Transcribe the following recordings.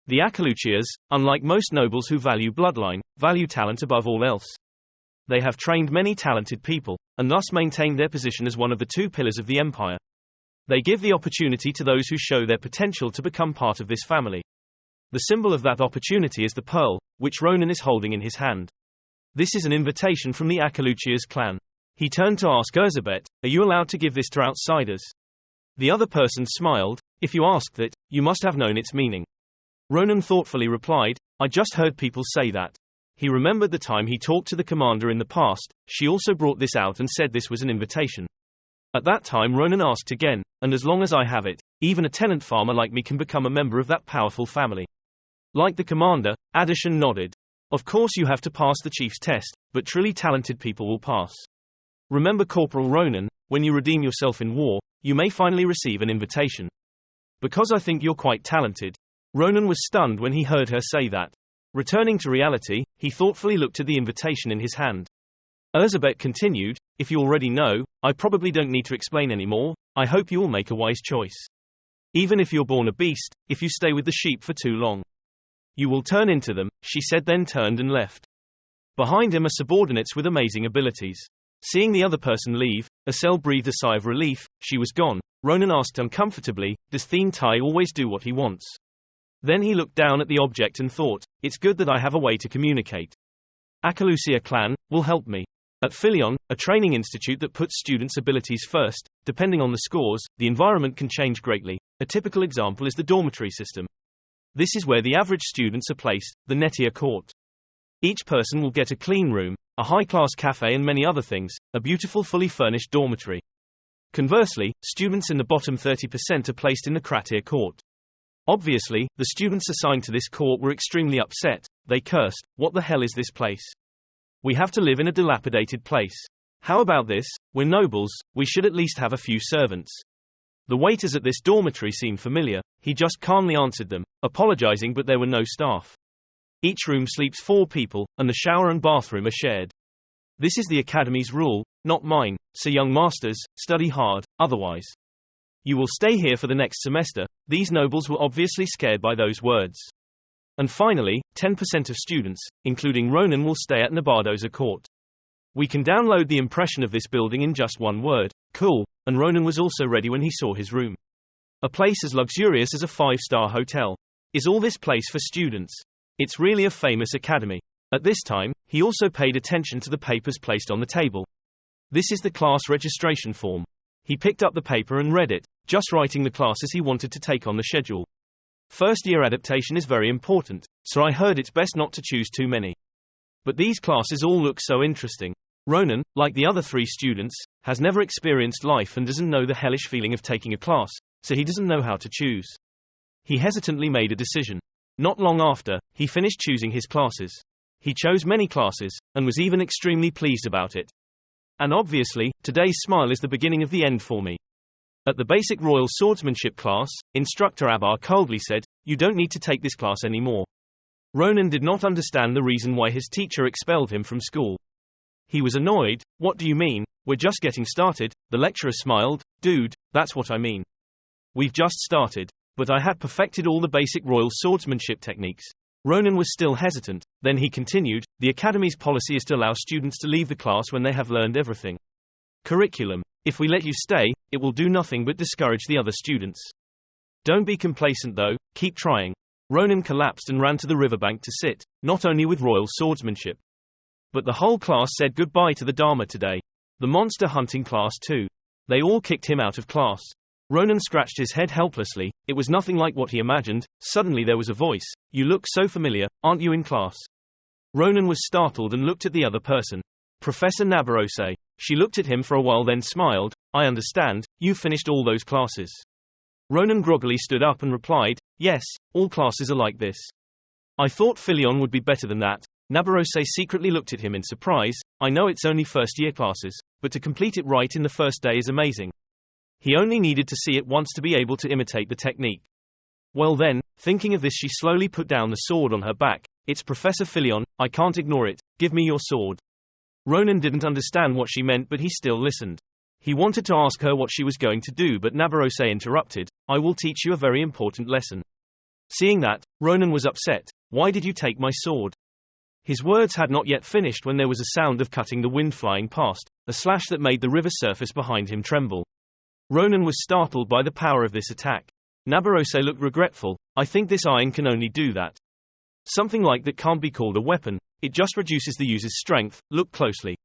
The Akaluchias, unlike most nobles who value bloodline, value talent above all else. They have trained many talented people, and thus maintained their position as one of the two pillars of the empire. They give the opportunity to those who show their potential to become part of this family. The symbol of that opportunity is the pearl, which Ronan is holding in his hand. This is an invitation from the Akaluchias clan. He turned to ask Erzsébet, "Are you allowed to give this to outsiders?" The other person smiled. "If you ask that, you must have known its meaning." Ronan thoughtfully replied, "I just heard people say that." He remembered the time he talked to the commander in the past. She also brought this out and said this was an invitation. At that time Ronan asked again, "And as long as I have it, even a tenant farmer like me can become a member of that powerful family?" Like the commander, Adishan nodded. "Of course you have to pass the chief's test, but truly talented people will pass. Remember Corporal Ronan, when you redeem yourself in war, you may finally receive an invitation. Because I think you're quite talented." Ronan was stunned when he heard her say that. Returning to reality, he thoughtfully looked at the invitation in his hand. Erzsébet continued, "If you already know, I probably don't need to explain anymore. I hope you will make a wise choice. Even if you're born a beast, if you stay with the sheep for too long, you will turn into them," she said, then turned and left. Behind him are subordinates with amazing abilities. Seeing the other person leave, Asel breathed a sigh of relief. She was gone. Ronan asked uncomfortably, "Does Thien Tai always do what he wants?" Then he looked down at the object and thought, "It's good that I have a way to communicate. Akalusia clan will help me." At Philion, a training institute that puts students' abilities first, depending on the scores, the environment can change greatly. A typical example is the dormitory system. This is where the average students are placed, the Netia court. Each person will get a clean room, a high-class cafe and many other things, a beautiful fully furnished dormitory. Conversely, students in the bottom 30% are placed in the Kratir court. Obviously, the students assigned to this court were extremely upset. They cursed, "What the hell is this place? We have to live in a dilapidated place. How about this? We're nobles, we should at least have a few servants." The waiters at this dormitory seemed familiar. He just calmly answered them, apologizing, but there were no staff. Each room sleeps 4 people, and the shower and bathroom are shared. This is the academy's rule, not mine, so young masters, study hard, otherwise you will stay here for the next semester. These nobles were obviously scared by those words. And finally, 10% of students, including Ronan, will stay at Nabardoza court. We can download the impression of this building in just one word: cool, and Ronan was also ready when he saw his room. A place as luxurious as a 5-star hotel. Is all this place for students? It's really a famous academy. At this time, he also paid attention to the papers placed on the table. This is the class registration form. He picked up the paper and read it, just writing the classes he wanted to take on the schedule. First-year adaptation is very important, so I heard it's best not to choose too many. But these classes all look so interesting. Ronan, like the other 3 students, has never experienced life and doesn't know the hellish feeling of taking a class, so he doesn't know how to choose. He hesitantly made a decision. Not long after, he finished choosing his classes. He chose many classes, and was even extremely pleased about it. And obviously, today's smile is the beginning of the end for me. At the basic royal swordsmanship class, Instructor Abar coldly said, "You don't need to take this class anymore." Ronan did not understand the reason why his teacher expelled him from school. He was annoyed. "What do you mean? We're just getting started." The lecturer smiled. "Dude, that's what I mean. We've just started. But I had perfected all the basic royal swordsmanship techniques." Ronan was still hesitant. Then he continued, "The academy's policy is to allow students to leave the class when they have learned everything. Curriculum. If we let you stay, it will do nothing but discourage the other students. Don't be complacent though, keep trying." Ronan collapsed and ran to the riverbank to sit, not only with royal swordsmanship, but the whole class said goodbye to the Dharma today. The monster hunting class too. They all kicked him out of class. Ronan scratched his head helplessly. It was nothing like what he imagined. Suddenly there was a voice. "You look so familiar, aren't you in class?" Ronan was startled and looked at the other person. "Professor Nabarose." She looked at him for a while then smiled. "I understand, you finished all those classes." Ronan groggily stood up and replied, "Yes, all classes are like this. I thought Philion would be better than that." Nabarose secretly looked at him in surprise. "I know it's only first-year classes, but to complete it right in the first day is amazing." He only needed to see it once to be able to imitate the technique. Well then, thinking of this, she slowly put down the sword on her back. "It's Professor Philion, I can't ignore it. Give me your sword." Ronan didn't understand what she meant, but he still listened. He wanted to ask her what she was going to do, but Nabarose interrupted. "I will teach you a very important lesson." Seeing that, Ronan was upset. Why did you take my sword? His words had not yet finished when there was a sound of cutting the wind flying past, a slash that made the river surface behind him tremble. Ronan was startled by the power of this attack. Nabarose looked regretful. I think this iron can only do that. Something like that can't be called a weapon, it just reduces the user's strength, look closely.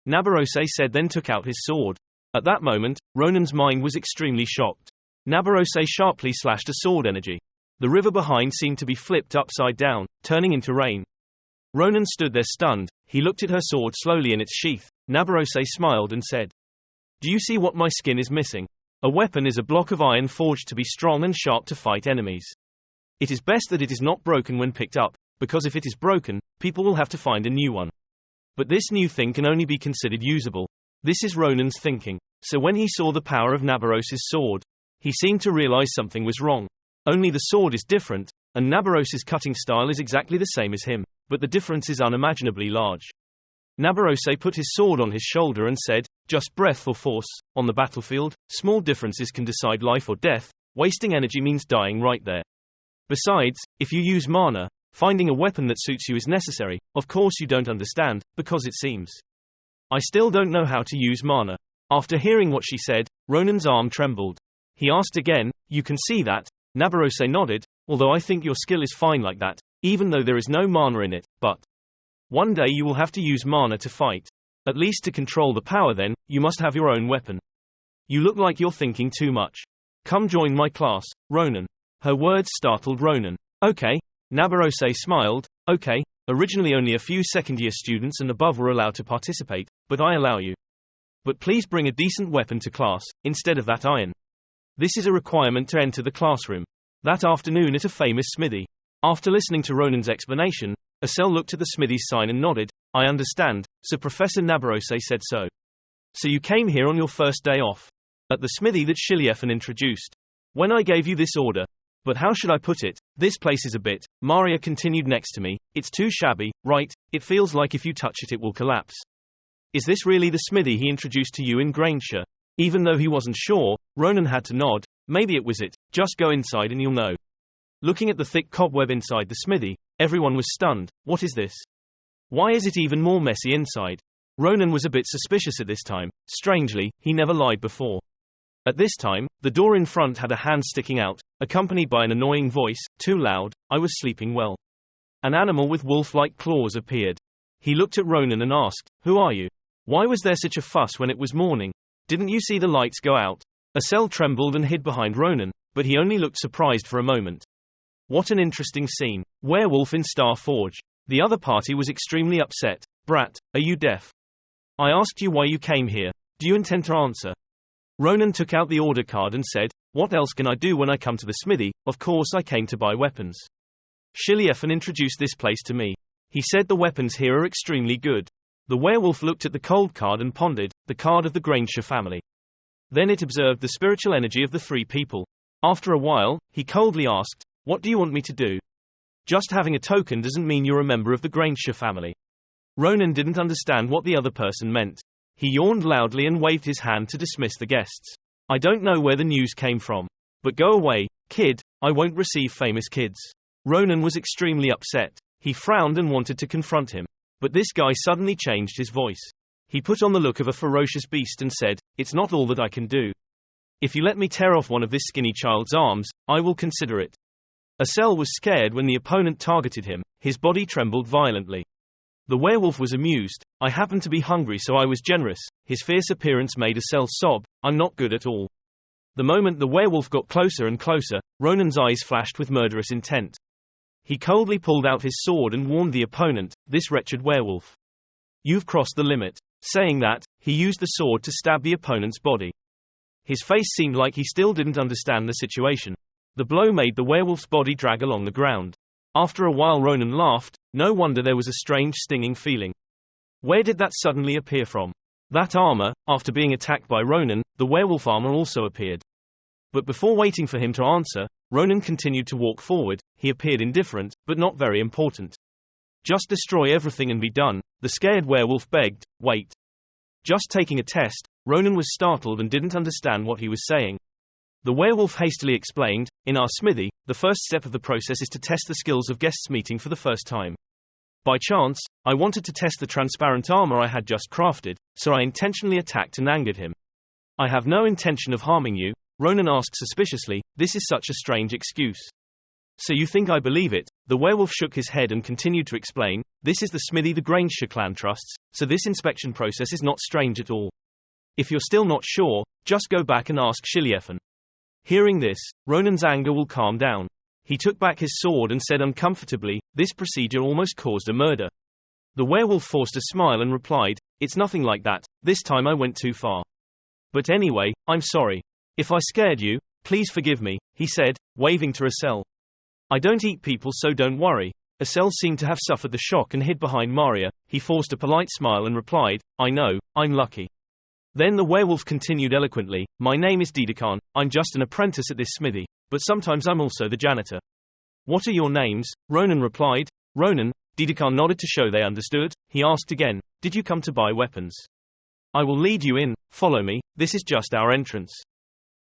Nabarose said, then took out his sword. At that moment, Ronan's mind was extremely shocked. Nabarose sharply slashed a sword energy. The river behind seemed to be flipped upside down, turning into rain. Ronan stood there stunned. He looked at her sword slowly in its sheath. Nabarose smiled and said, "Do you see what my skin is missing? A weapon is a block of iron forged to be strong and sharp to fight enemies. It is best that it is not broken when picked up, because if it is broken, people will have to find a new one. But this new thing can only be considered usable." This is Ronan's thinking. So when he saw the power of Nabarose's sword, he seemed to realize something was wrong. Only the sword is different, and Nabarose's cutting style is exactly the same as him, but the difference is unimaginably large. Nabarose put his sword on his shoulder and said, "Just breath or force. On the battlefield, small differences can decide life or death. Wasting energy means dying right there. Besides, if you use mana, finding a weapon that suits you is necessary. Of course you don't understand, because it seems. I still don't know how to use mana." After hearing what she said, Ronan's arm trembled. He asked again, "You can see that?" Nabarose nodded, "Although I think your skill is fine like that, even though there is no mana in it, but one day you will have to use mana to fight. At least to control the power then, you must have your own weapon. You look like you're thinking too much. Come join my class, Ronan." Her words startled Ronan. "Okay." Nabarose smiled. "Okay, originally only a few second-year students and above were allowed to participate, but I allow you. But please bring a decent weapon to class, instead of that iron. This is a requirement to enter the classroom." That afternoon at a famous smithy. After listening to Ronan's explanation, Asel looked at the smithy's sign and nodded. "I understand, so Professor Nabarose said so. So you came here on your first day off. At the smithy that Shiliefan introduced. When I gave you this order. But how should I put it? This place is a bit," Maria continued next to me, "it's too shabby, right? It feels like if you touch it it will collapse. Is this really the smithy he introduced to you in Granger?" Even though he wasn't sure, Ronan had to nod. "Maybe it was it. Just go inside and you'll know." Looking at the thick cobweb inside the smithy, everyone was stunned. What is this? Why is it even more messy inside? Ronan was a bit suspicious at this time. Strangely, he never lied before. At this time, the door in front had a hand sticking out, accompanied by an annoying voice, "Too loud, I was sleeping well." An animal with wolf-like claws appeared. He looked at Ronan and asked, "Who are you? Why was there such a fuss when it was morning? Didn't you see the lights go out?" Asel trembled and hid behind Ronan, but he only looked surprised for a moment. What an interesting scene. Werewolf in Star Forge. The other party was extremely upset. "Brat, are you deaf? I asked you why you came here. Do you intend to answer?" Ronan took out the order card and said, "What else can I do when I come to the smithy? Of course I came to buy weapons. Shiliefan introduced this place to me. He said the weapons here are extremely good." The werewolf looked at the cold card and pondered, the card of the Granger family. Then it observed the spiritual energy of the three people. After a while, he coldly asked, "What do you want me to do? Just having a token doesn't mean you're a member of the Granger family." Ronan didn't understand what the other person meant. He yawned loudly and waved his hand to dismiss the guests. "I don't know where the news came from. But go away, kid, I won't receive famous kids." Ronan was extremely upset. He frowned and wanted to confront him. But this guy suddenly changed his voice. He put on the look of a ferocious beast and said, "It's not all that I can do. If you let me tear off one of this skinny child's arms, I will consider it." Asel was scared when the opponent targeted him. His body trembled violently. The werewolf was amused. "I happened to be hungry so I was generous." His fierce appearance made Asel sob. "I'm not good at all." The moment the werewolf got closer and closer, Ronan's eyes flashed with murderous intent. He coldly pulled out his sword and warned the opponent, "This wretched werewolf. You've crossed the limit." Saying that, he used the sword to stab the opponent's body. His face seemed like he still didn't understand the situation. The blow made the werewolf's body drag along the ground. After a while Ronan laughed. No wonder there was a strange stinging feeling. Where did that suddenly appear from? That armor. After being attacked by Ronan, the werewolf armor also appeared. But before waiting for him to answer, Ronan continued to walk forward. He appeared indifferent, but not very important. "Just destroy everything and be done," the scared werewolf begged. "Wait. Just taking a test." Ronan was startled and didn't understand what he was saying. The werewolf hastily explained, in our smithy, the first step of the process is to test the skills of guests meeting for the first time. By chance, I wanted to test the transparent armor I had just crafted, so I intentionally attacked and angered him. I have no intention of harming you, Ronan asked suspiciously. This is such a strange excuse. So you think I believe it? The werewolf shook his head and continued to explain, this is the smithy the Grange clan trusts, so this inspection process is not strange at all. If you're still not sure, just go back and ask Shiliefan. Hearing this, Ronan's anger will calm down. He took back his sword and said uncomfortably, this procedure almost caused a murder. The werewolf forced a smile and replied, it's nothing like that, this time I went too far. But anyway, I'm sorry. If I scared you, please forgive me, he said, waving to Asel. I don't eat people, so don't worry. Asel seemed to have suffered the shock and hid behind Maria. He forced a polite smile and replied, I know, I'm lucky. Then the werewolf continued eloquently, my name is Didakan, I'm just an apprentice at this smithy, but sometimes I'm also the janitor. What are your names? Ronan replied. Ronan. Didakan nodded to show they understood. He asked again, did you come to buy weapons? I will lead you in, follow me, this is just our entrance.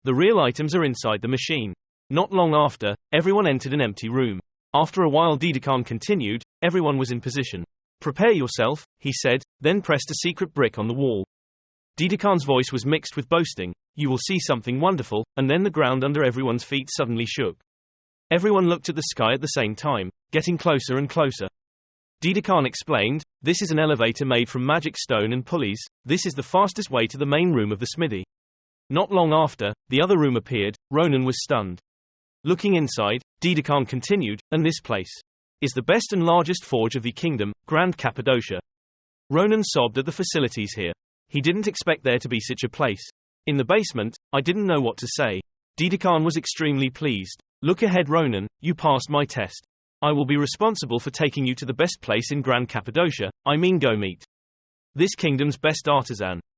The real items are inside the machine. Not long after, everyone entered an empty room. After a while Didakan continued, everyone was in position. Prepare yourself, he said, then pressed a secret brick on the wall. Didakan's voice was mixed with boasting, you will see something wonderful, and then the ground under everyone's feet suddenly shook. Everyone looked at the sky at the same time, getting closer and closer. Didakan explained, this is an elevator made from magic stone and pulleys, this is the fastest way to the main room of the smithy. Not long after, the other room appeared. Ronan was stunned. Looking inside, Didakan continued, and this place is the best and largest forge of the kingdom, Grand Cappadocia. Ronan sobbed at the facilities here. He didn't expect there to be such a place. In the basement, I didn't know what to say. Didakan was extremely pleased. Look ahead Ronan, you passed my test. I will be responsible for taking you to the best place in Grand Cappadocia, I mean go meet this kingdom's best artisan.